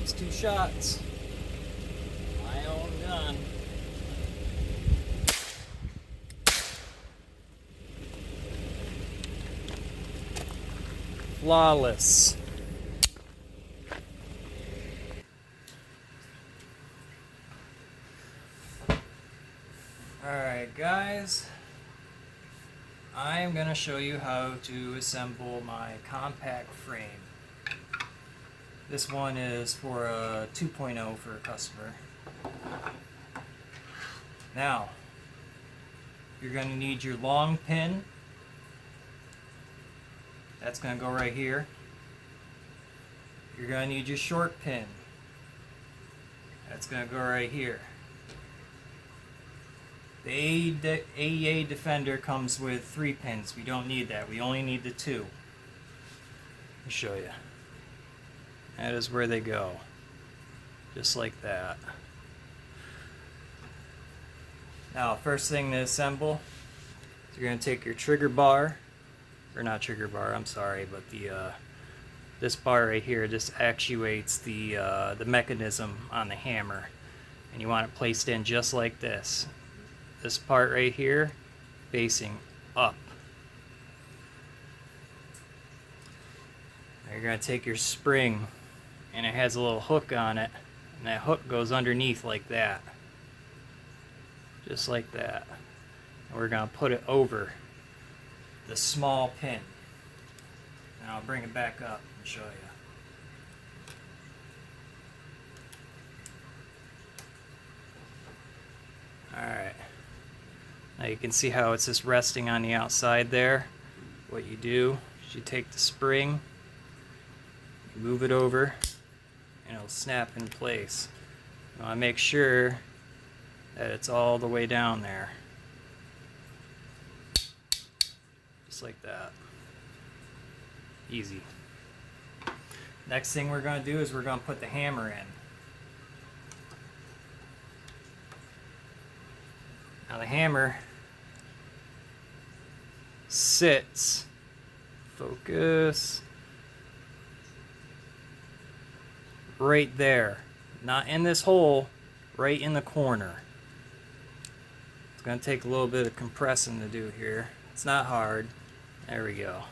Next 2 shots. My own gun. Flawless. Alright guys, I am going to show you how to assemble my compact frame. This one is for a 2.0 for a customer. Now, you're going to need your long pin. That's going to go right here. You're going to need your short pin. That's going to go right here. The AEA Defender comes with 3 pins. We don't need that. We only need the 2. Let me show you. That is where they go. Just like that. Now, first thing to assemble, you're going to take your trigger bar, or not trigger bar, I'm sorry, but the this bar right here just actuates the mechanism on the hammer, and you want it placed in just like this. This part right here facing up. Now you're going to take your spring, and it has a little hook on it, and that hook goes underneath like that. Just like that. And we're going to put it over the small pin. Now I'll bring it back up and show you. Alright. Now you can see how it's just resting on the outside there. What you do is you take the spring, you move it over, and it'll snap in place. You want to make sure that it's all the way down there. Just like that. Easy. Next thing we're going to do is we're going to put the hammer in. Now the hammer sits, focus, right there. Not in this hole, right in the corner. It's going to take a little bit of compressing to do here. It's not hard. There we go.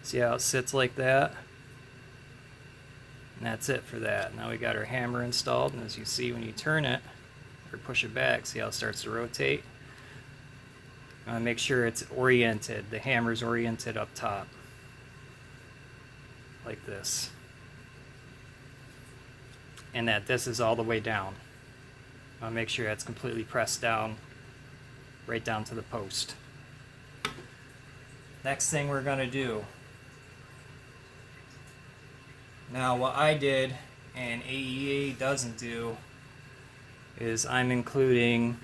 See how it sits like that? And that's it for that. Now we got our hammer installed, and as you see when you turn it or push it back, see how it starts to rotate? Make sure it's oriented. The hammer's oriented up top. Like this. And that this is all the way down. Make sure that's completely pressed down, right down to the post. Next thing we're going to do. Now what I did, and AEA doesn't do, is I'm including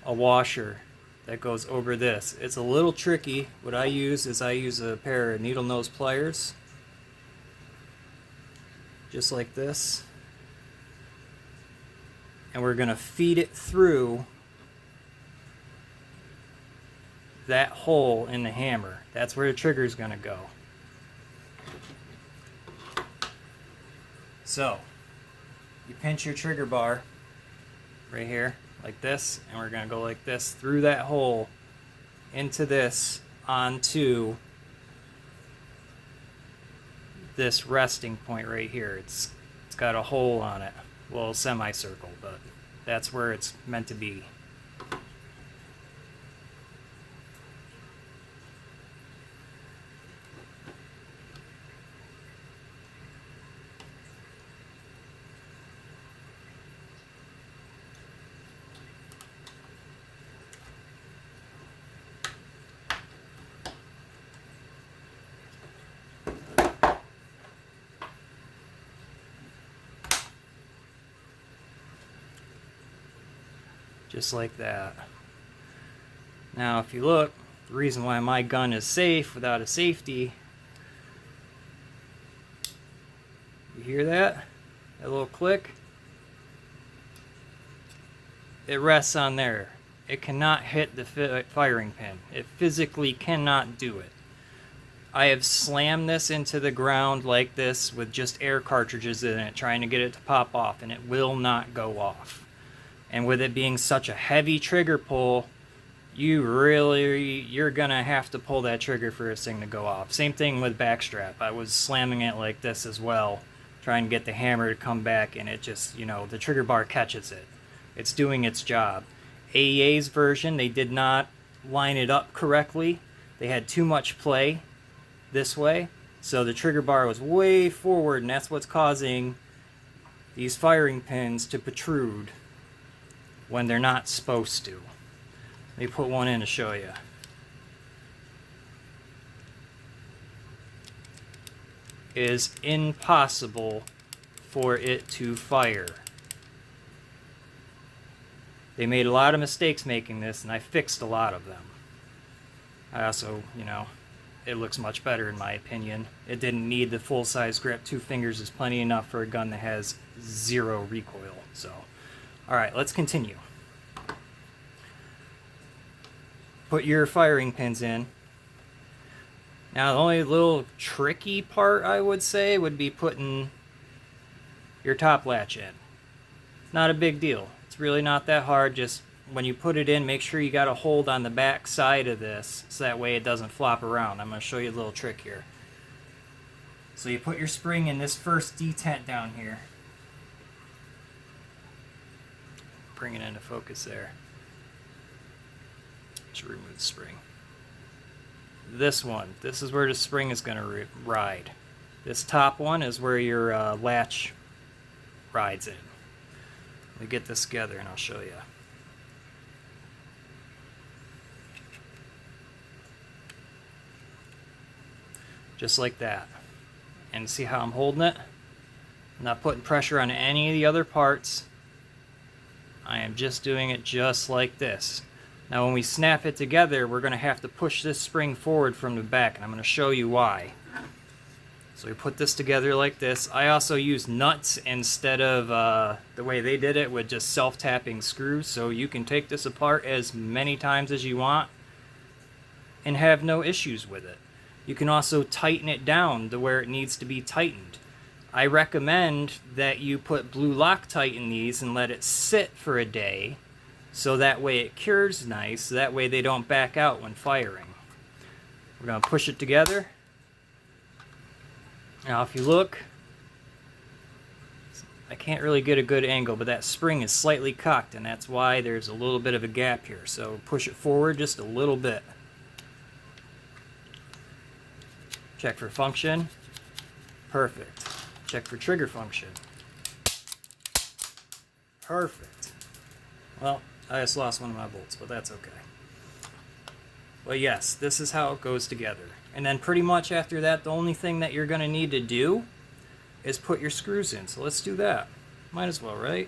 a washer that goes over this. It's a little tricky. What I use is I use a pair of needle nose pliers, just like this, and we're going to feed it through that hole in the hammer. That's where the trigger is going to go. So you pinch your trigger bar right here like this, and we're going to go like this through that hole into this, onto this resting point right here. It's got a hole on it, well, semicircle, but that's where it's meant to be. Just like that. Now if you look, the reason why my gun is safe without a safety, you hear that? That little click? It rests on there. It cannot hit the firing pin. It physically cannot do it. I have slammed this into the ground like this with just air cartridges in it, trying to get it to pop off, and it will not go off. And with it being such a heavy trigger pull, you're gonna have to pull that trigger for this thing to go off. Same thing with backstrap. I was slamming it like this as well, trying to get the hammer to come back, and it just, the trigger bar catches it. It's doing its job. AEA's version, they did not line it up correctly. They had too much play this way, so the trigger bar was way forward, and that's what's causing these firing pins to protrude when they're not supposed to. Let me put one in to show you. It is impossible for it to fire. They made a lot of mistakes making this, and I fixed a lot of them. I also, it looks much better in my opinion. It didn't need the full-size grip. 2 fingers is plenty enough for a gun that has 0 recoil. So, alright, let's continue. Put your firing pins in. Now, the only little tricky part, I would say, would be putting your top latch in. Not a big deal. It's really not that hard. Just when you put it in, make sure you got a hold on the back side of this, so that way it doesn't flop around. I'm going to show you a little trick here. So you put your spring in this first detent down here. Bring it into focus there. Just remove the spring. This is where the spring is going to ride. This top one is where your latch rides in. Let me get this together and I'll show you. Just like that. And see how I'm holding it? I'm not putting pressure on any of the other parts. I am just doing it just like this. Now when we snap it together, we're going to have to push this spring forward from the back, and I'm going to show you why. So we put this together like this. I also use nuts instead of the way they did it with just self-tapping screws, so you can take this apart as many times as you want and have no issues with it. You can also tighten it down to where it needs to be tightened. I recommend that you put blue Loctite in these and let it sit for a day, so that way it cures nice, so that way they don't back out when firing. We're going to push it together. Now if you look, I can't really get a good angle, but that spring is slightly cocked, and that's why there's a little bit of a gap here. So push it forward just a little bit. Check for function. Perfect. Check for trigger function. Perfect. Well, I just lost one of my bolts, but that's okay. But yes, this is how it goes together. And then pretty much after that, the only thing that you're going to need to do is put your screws in. So let's do that. Might as well, right?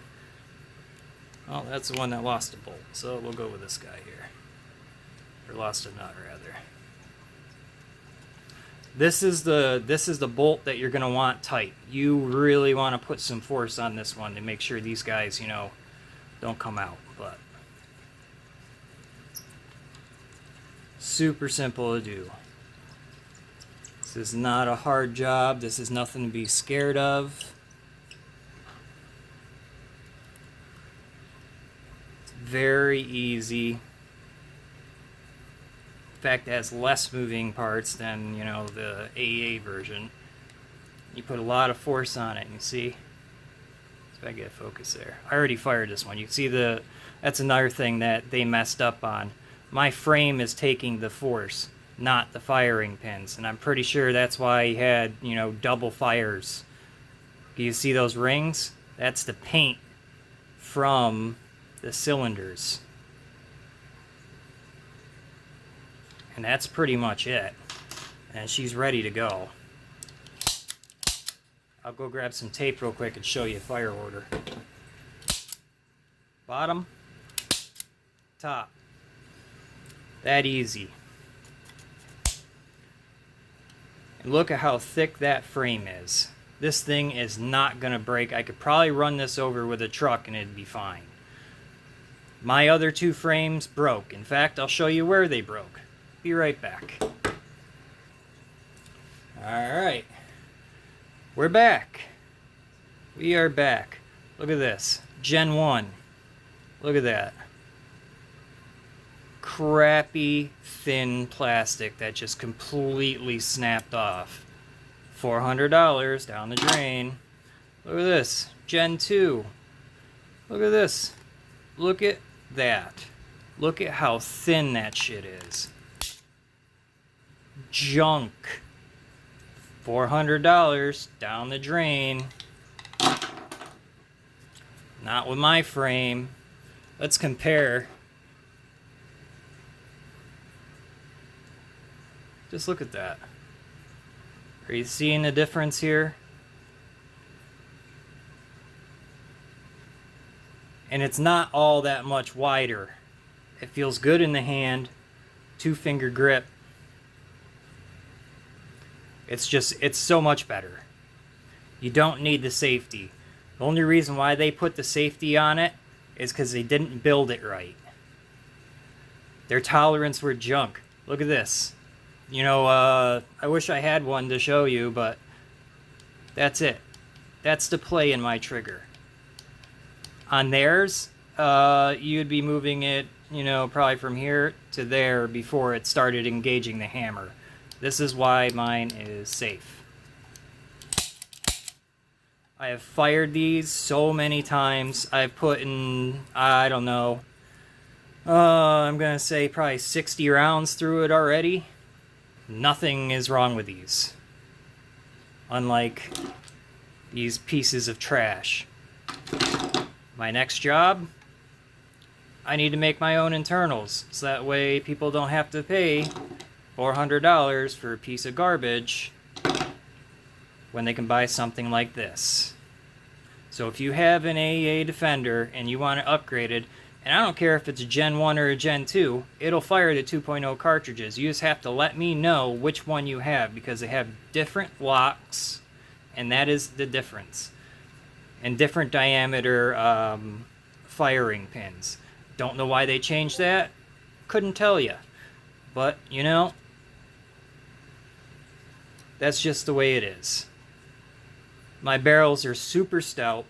Well, that's the one that lost a bolt, so we'll go with this guy here. Or lost a nut, rather. This is the bolt that you're going to want tight. You really want to put some force on this one to make sure these guys, don't come out. But super simple to do. This is not a hard job. This is nothing to be scared of. It's very easy. In fact, it has less moving parts than, the AEA version. You put a lot of force on it, and you see? If I get a focus there. I already fired this one. You can see that's another thing that they messed up on. My frame is taking the force, not the firing pins. And I'm pretty sure that's why he had, double fires. You see those rings? That's the paint from the cylinders. And that's pretty much it. And she's ready to go. I'll go grab some tape real quick and show you fire order. Bottom, top. That easy. And look at how thick that frame is. This thing is not going to break. I could probably run this over with a truck and it'd be fine. My other 2 frames broke. In fact, I'll show you where they broke. Be right back. Alright. We're back. We are back. Look at this. Gen 1. Look at that. Crappy, thin plastic that just completely snapped off. $400 down the drain. Look at this. Gen 2. Look at this. Look at that. Look at how thin that shit is. Junk. $400 down the drain. Not with my frame. Let's compare. Just look at that. Are you seeing the difference here? And it's not all that much wider. It feels good in the hand. 2-finger grip. It's so much better. You don't need the safety. The only reason why they put the safety on it is because they didn't build it right. Their tolerance were junk. Look at this. You know, I wish I had one to show you, but that's it. That's the play in my trigger. On theirs, you'd be moving it, you know, probably from here to there before it started engaging the hammer. This is why mine is safe. I have fired these so many times. I've put in, I don't know, I'm going to say probably 60 rounds through it already. Nothing is wrong with these. Unlike these pieces of trash. My next job, I need to make my own internals, so that way people don't have to pay $400 for a piece of garbage when they can buy something like this. So if you have an AEA Defender and you want to upgrade it, and I don't care if it's a Gen 1 or a Gen 2, it'll fire the 2.0 cartridges. You just have to let me know which one you have, because they have different locks, and that is the difference. And different diameter firing pins. Don't know why they changed that. Couldn't tell you. But, you know, that's just the way it is. My barrels are super stout.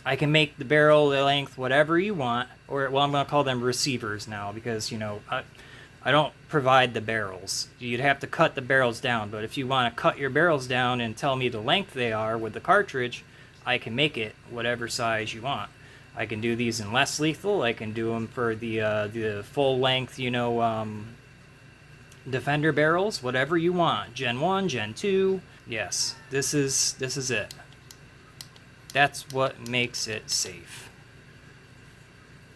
I can make the barrel length whatever you want. Or, well, I'm going to call them receivers now, because, you know, I don't provide the barrels. You'd have to cut the barrels down. But if you want to cut your barrels down and tell me the length they are with the cartridge, I can make it whatever size you want. I can do these in less lethal. I can do them for the full length, you know, Defender barrels, whatever you want. Gen 1, Gen 2. Yes, this is it. That's what makes it safe.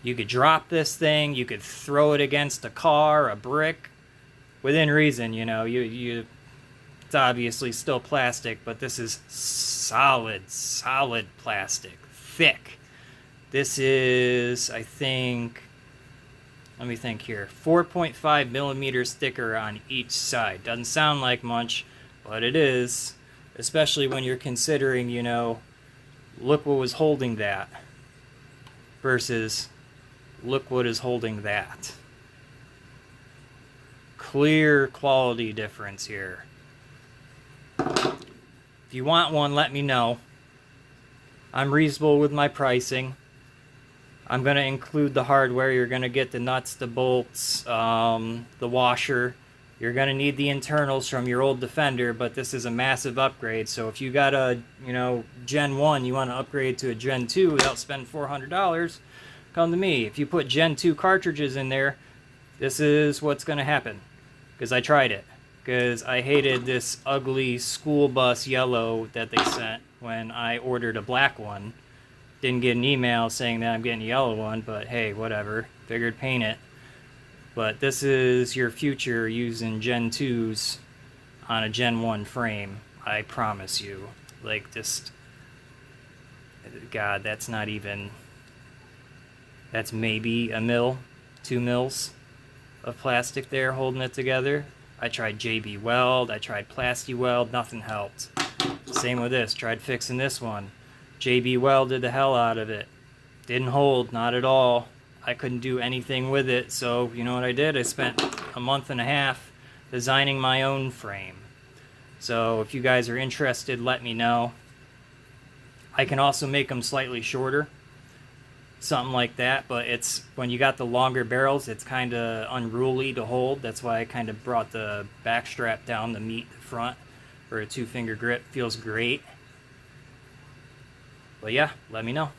You could drop this thing. You could throw it against a car, a brick, within reason. You know, it's obviously still plastic, but this is solid plastic, thick. This is, I think, let me think here, 4.5 millimeters thicker on each side. Doesn't sound like much, but it is, especially when you're considering, you know, look what was holding that versus look what is holding that. Clear quality difference here. If you want one, let me know. I'm reasonable with my pricing. I'm going to include the hardware. You're going to get the nuts, the bolts, the washer. You're going to need the internals from your old Defender, but this is a massive upgrade. So if you got a, you know, Gen 1, you want to upgrade to a Gen 2 without spending $400, come to me. If you put Gen 2 cartridges in there, this is what's going to happen. Because I tried it. Because I hated this ugly school bus yellow that they sent when I ordered a black one. Didn't get an email saying that I'm getting a yellow one, but hey, whatever. Figured paint it. But this is your future using Gen 2s on a Gen 1 frame. I promise you. Like, just... God, that's not even... That's maybe a mil, 2 mils of plastic there holding it together. I tried JB Weld, I tried Plasti Weld, nothing helped. Same with this, tried fixing this one. JB welded the hell out of it. Didn't hold, not at all. I couldn't do anything with it, so you know what I did? I spent a month and a half designing my own frame. So if you guys are interested, let me know. I can also make them slightly shorter, something like that, but it's when you got the longer barrels, it's kind of unruly to hold. That's why I kind of brought the back strap down to meet the front for a 2-finger grip. Feels great. But yeah, let me know.